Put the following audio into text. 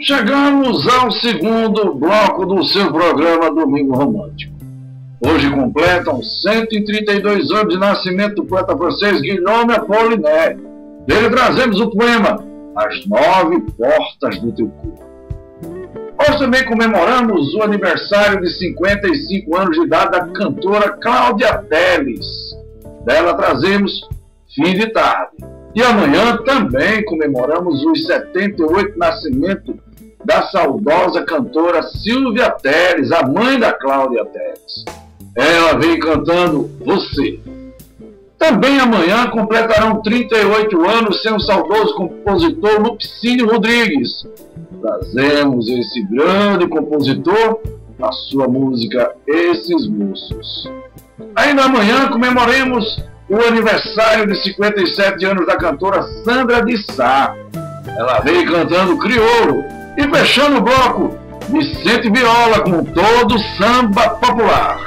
Chegamos ao segundo bloco do seu programa Domingo Romântico. Hoje completam 132 anos de nascimento do poeta francês Guillaume Apollinaire. Dele trazemos o poema As 9 Portas do Teu Corpo. Hoje também comemoramos o aniversário de 55 anos de idade da cantora Cláudia Telles. Dela trazemos Fim de Tarde. E amanhã também comemoramos os 78 nascimento da saudosa cantora Silvia Telles, a mãe da Cláudia Telles. Ela vem cantando Você. Também amanhã completarão 38 anos sem o saudoso compositor Lupicínio Rodrigues. Trazemos esse grande compositor, a sua música Esses Moços. Ainda amanhã comemoremos o aniversário de 57 anos da cantora Sandra de Sá. Ela veio cantando Crioulo. E fechando o bloco, Vicente Viola com todo o samba popular.